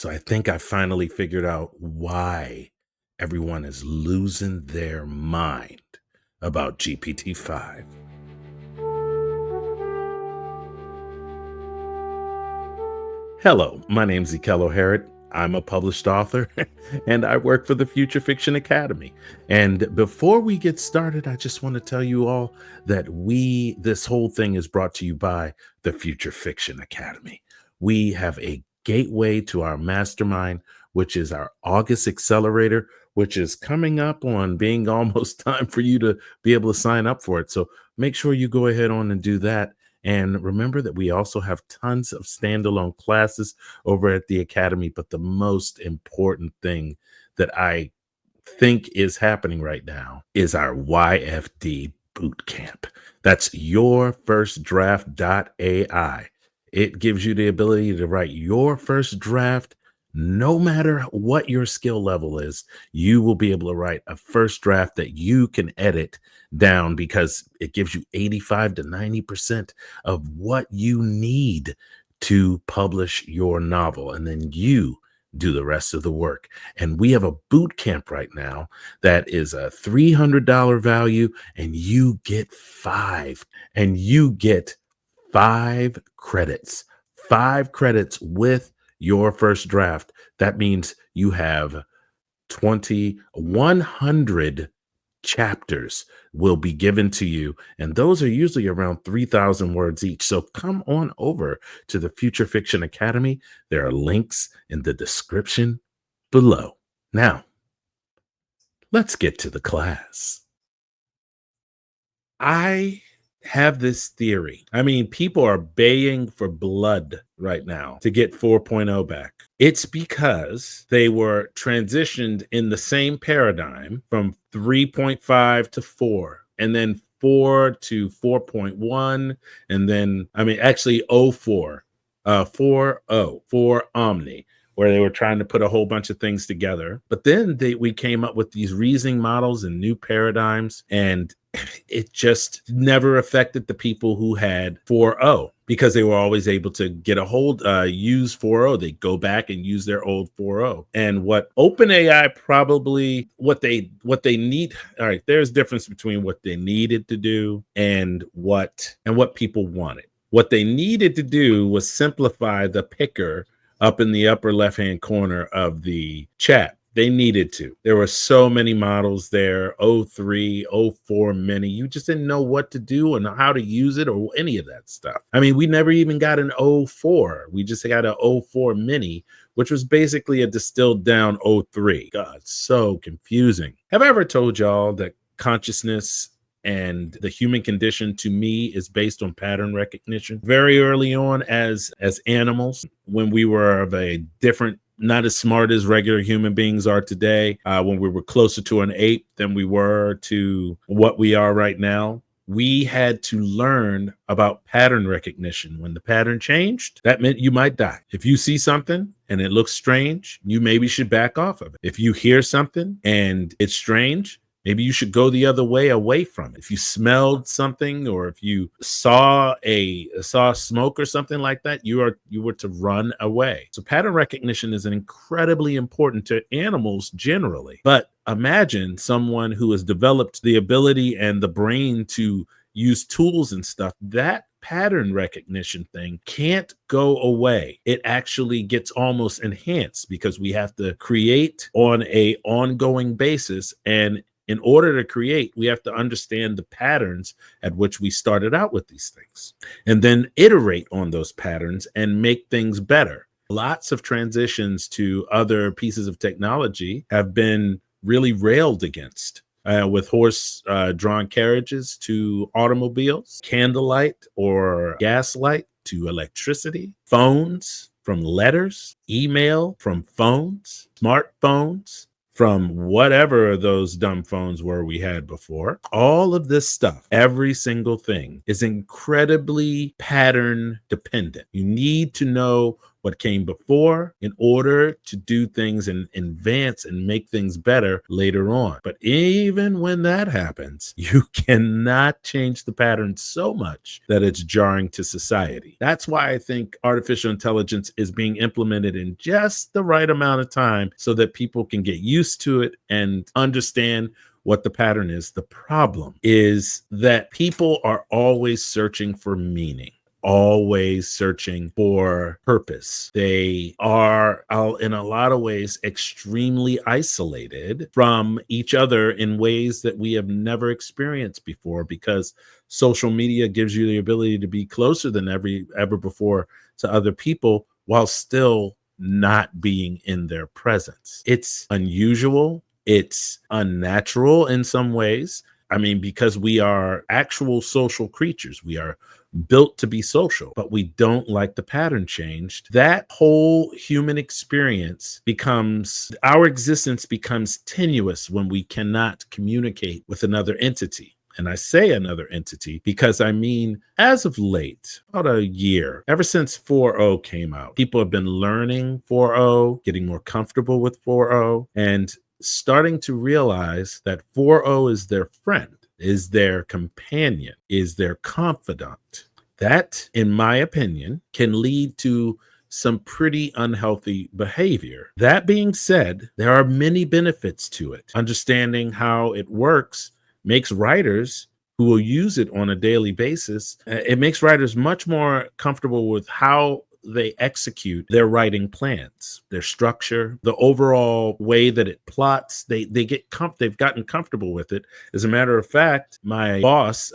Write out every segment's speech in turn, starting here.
So I think I finally figured out why everyone is losing their mind about GPT-5. Hello, my name's Ikello Harrod. I'm a published author and I work for the Future Fiction Academy. And before we get started, I just want to tell you all that this whole thing is brought to you by the Future Fiction Academy. We have a gateway to our mastermind, which is our August accelerator, which is coming up on being almost time for you to be able to sign up for it. So make sure you go ahead on and do that. And remember that we also have tons of standalone classes over at the Academy. But the most important thing that I think is happening right now is our YFD boot camp. That's your first draft.ai. It gives you the ability to write your first draft. No matter what your skill level is, you will be able to write a first draft that you can edit down because it gives you 85 to 90% of what you need to publish your novel. And then you do the rest of the work. And we have a boot camp right now that is a $300 value, and you get five credits, 5 credits with your first draft. That means you have 100 chapters will be given to you. And those are usually around 3,000 words each. So come on over to the Future Fiction Academy. There are links in the description below. Now, let's get to the class. I have this theory. I mean, people are baying for blood right now to get 4.0 back. It's because they were transitioned in the same paradigm from 3.5 to 4, and then 4 to 4.1, and then, actually 04, 4.0, 4 Omni, where they were trying to put a whole bunch of things together. But then we came up with these reasoning models and new paradigms, and it just never affected the people who had 4.0 because they were always able to get a hold, use 4.0. They go back and use their old 4.0. And what OpenAI probably, what they need. All right, there's a difference between what they needed to do and what people wanted. What they needed to do was simplify the picker up in the upper left-hand corner of the chat. They needed to. There were so many models there, 03, 04 mini. You just didn't know what to do and how to use it or any of that stuff. I mean, we never even got an 04. We just got an 04 mini, which was basically a distilled down 03. God, so confusing. Have I ever told y'all that consciousness and the human condition, to me, is based on pattern recognition? Very early on as animals, when we were of a different, not as smart as regular human beings are today, when we were closer to an ape than we were to what we are right now, we had to learn about pattern recognition. When the pattern changed, that meant you might die. If you see something and it looks strange, you maybe should back off of it. If you hear something and it's strange, maybe you should go the other way away from it. If you smelled something, or if you saw smoke or something like that, you were to run away. So pattern recognition is incredibly important to animals generally. But imagine someone who has developed the ability and the brain to use tools and stuff. That pattern recognition thing can't go away. It actually gets almost enhanced because we have to create on an ongoing basis. And in order to create, we have to understand the patterns at which we started out with these things, and then iterate on those patterns and make things better. Lots of transitions to other pieces of technology have been really railed against, with horse-drawn carriages to automobiles, candlelight or gaslight to electricity, phones from letters, email from phones, smartphones from whatever those dumb phones were we had before. All of this stuff, every single thing, is incredibly pattern dependent. You need to know what came before in order to do things and advance and make things better later on. But even when that happens, you cannot change the pattern so much that it's jarring to society. That's why I think artificial intelligence is being implemented in just the right amount of time so that people can get used to it and understand what the pattern is. The problem is that people are always searching for meaning, always searching for purpose. They are, in a lot of ways, extremely isolated from each other in ways that we have never experienced before, because social media gives you the ability to be closer than ever before to other people while still not being in their presence. It's unusual. It's unnatural in some ways. I mean, because we are actual social creatures. We are built to be social, but we don't like the pattern changed. That whole human experience our existence becomes tenuous when we cannot communicate with another entity. And I say another entity because I mean, as of late, about a year, ever since 4.0 came out, people have been learning 4.0, getting more comfortable with 4.0, and starting to realize that 4.0 is their friend, is their companion, is their confidant. That, in my opinion, can lead to some pretty unhealthy behavior. That being said, there are many benefits to it. Understanding how it works makes writers who will use it on a daily basis, it makes writers much more comfortable with how they execute their writing plans, their structure, the overall way that it plots. They've gotten comfortable with it. As a matter of fact, my boss,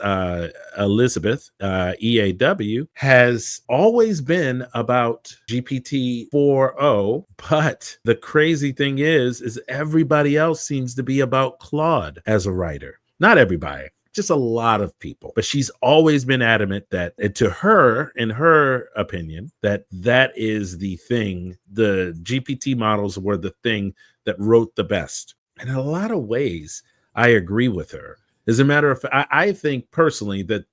Elizabeth, EAW, has always been about GPT 4.0, but the crazy thing is everybody else seems to be about Claude as a writer. Not everybody, just a lot of people. But she's always been adamant that, to her, in her opinion, that is the thing. The GPT models were the thing that wrote the best. And in a lot of ways, I agree with her. As a matter of fact, I think personally that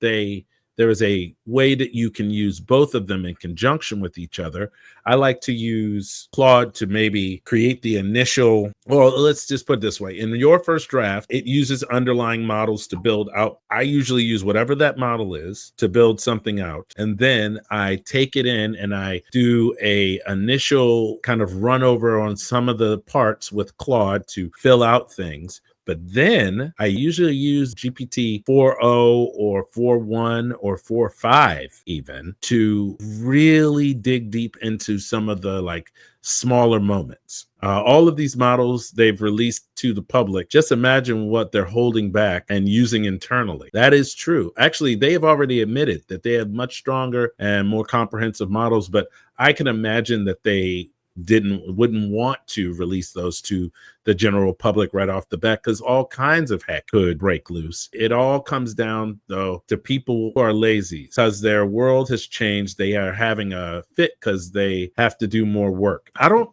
there is a way that you can use both of them in conjunction with each other. I like to use Claude to maybe create the initial, well, let's just put it this way. In your first draft, it uses underlying models to build out. I usually use whatever that model is to build something out. And then I take it in and I do a initial kind of run over on some of the parts with Claude to fill out things. But then I usually use GPT 4.0 or 4.1 or 4.5 even to really dig deep into some of the smaller moments. All of these models they've released to the public, just imagine what they're holding back and using internally. That is true. Actually, they have already admitted that they have much stronger and more comprehensive models, but I can imagine that they wouldn't want to release those to the general public right off the bat, because all kinds of heck could break loose. It all comes down, though, to people who are lazy because their world has changed. They are having a fit because they have to do more work. I'm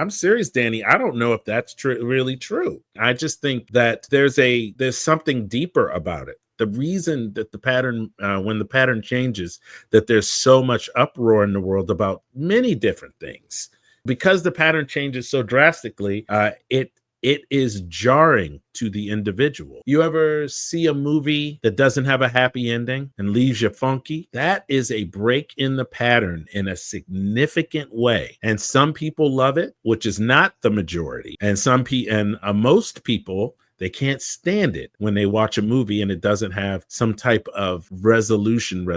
serious, Danny. I don't know if that's really true. I just think that there's something deeper about it. The reason that the pattern, when the pattern changes, that there's so much uproar in the world about many different things, because the pattern changes so drastically, it is jarring to the individual. You ever see a movie that doesn't have a happy ending and leaves you funky? That is a break in the pattern in a significant way. And some people love it, which is not the majority. And most people, they can't stand it when they watch a movie and it doesn't have some type of resolution.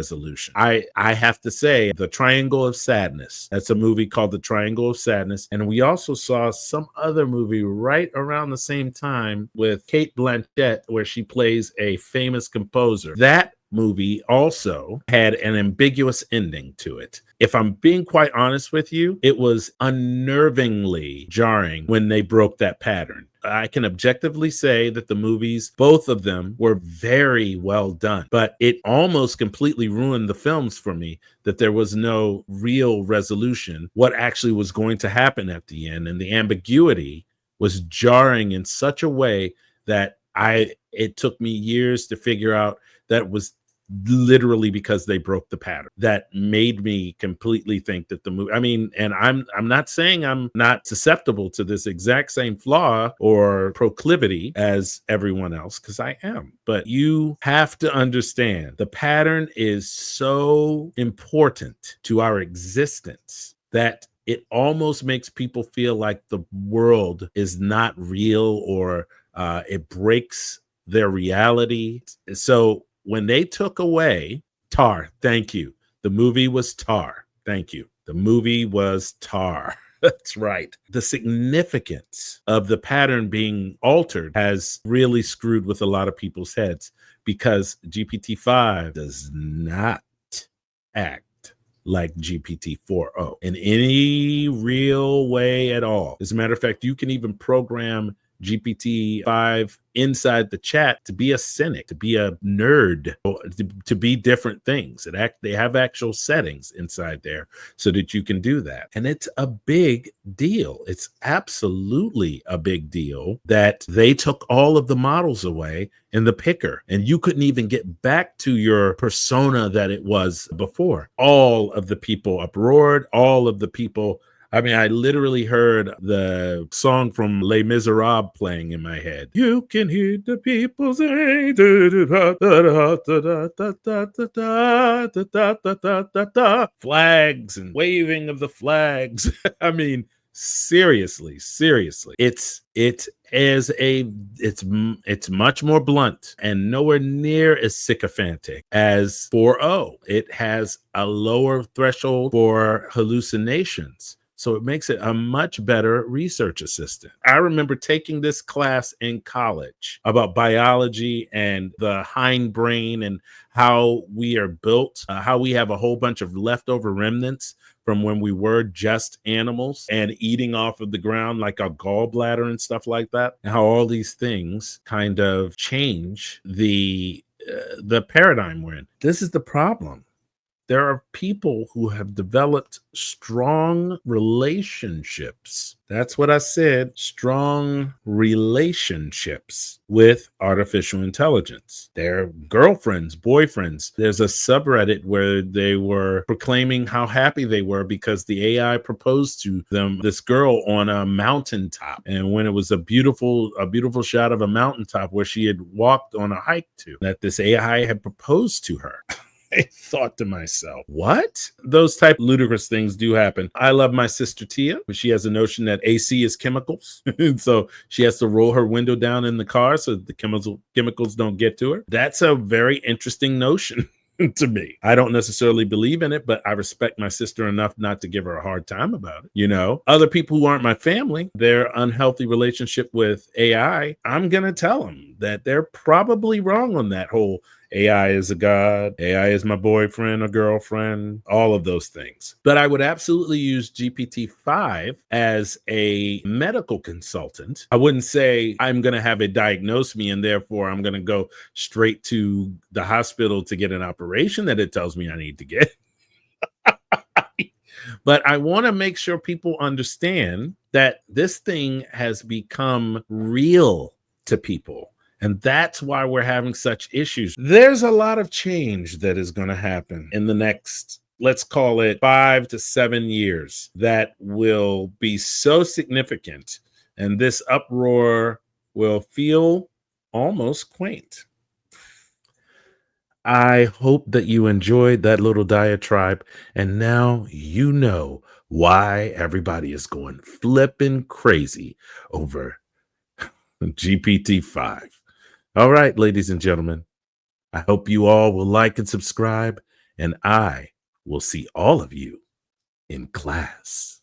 I have to say, The Triangle of Sadness. That's a movie called The Triangle of Sadness. And we also saw some other movie right around the same time with Kate Blanchett, where she plays a famous composer. That movie also had an ambiguous ending to it. If I'm being quite honest with you, it was unnervingly jarring when they broke that pattern. I can objectively say that the movies, both of them, were very well done, but it almost completely ruined the films for me, that there was no real resolution, what actually was going to happen at the end. And the ambiguity was jarring in such a way that it took me years to figure out that it was literally because they broke the pattern. That made me completely think that the movie, I mean, and I'm not saying I'm not susceptible to this exact same flaw or proclivity as everyone else, because I am. But you have to understand the pattern is so important to our existence that it almost makes people feel like the world is not real, or it breaks their reality. So when they took away Tar, thank you. The movie was Tar. Thank you. The movie was Tar. That's right. The significance of the pattern being altered has really screwed with a lot of people's heads, because GPT-5 does not act like GPT-4o in any real way at all. As a matter of fact, you can even program GPT-5 inside the chat to be a cynic, to be a nerd, or to be different things. They have actual settings inside there so that you can do that. And it's a big deal. It's absolutely a big deal that they took all of the models away in the picker, and you couldn't even get back to your persona that it was before. All of the people uproared, all of the people, I mean, I literally heard the song from Les Miserables playing in my head. You can hear the people say, flags and waving of the flags. I mean, seriously, it's much more blunt and nowhere near as sycophantic as 4.0. It has a lower threshold for hallucinations. So it makes it a much better research assistant. I remember taking this class in college about biology and the hindbrain and how we are built, how we have a whole bunch of leftover remnants from when we were just animals and eating off of the ground, like our gallbladder and stuff like that, and how all these things kind of change the paradigm we're in. This is the problem. There are people who have developed strong relationships. That's what I said, strong relationships with artificial intelligence. Their girlfriends, boyfriends. There's a subreddit where they were proclaiming how happy they were because the AI proposed to them, this girl on a mountaintop. And when it was a beautiful shot of a mountaintop where she had walked on a hike to, that this AI had proposed to her. I thought to myself, what? Those type of ludicrous things do happen. I love my sister Tia, but she has a notion that AC is chemicals. And so she has to roll her window down in the car so the chemicals don't get to her. That's a very interesting notion. To me, I don't necessarily believe in it, but I respect my sister enough not to give her a hard time about it. You know, other people who aren't my family, their unhealthy relationship with AI, I'm going to tell them that they're probably wrong on that whole AI is a god, AI is my boyfriend or girlfriend, all of those things. But I would absolutely use GPT-5 as a medical consultant. I wouldn't say I'm going to have it diagnose me and therefore I'm going to go straight to the hospital to get an operation that it tells me I need to get. But I want to make sure people understand that this thing has become real to people. And that's why we're having such issues. There's a lot of change that is going to happen in the next, let's call it 5 to 7 years, that will be so significant. And this uproar will feel almost quaint. I hope that you enjoyed that little diatribe. And now you know why everybody is going flipping crazy over GPT-5. All right, ladies and gentlemen, I hope you all will like and subscribe, and I will see all of you in class.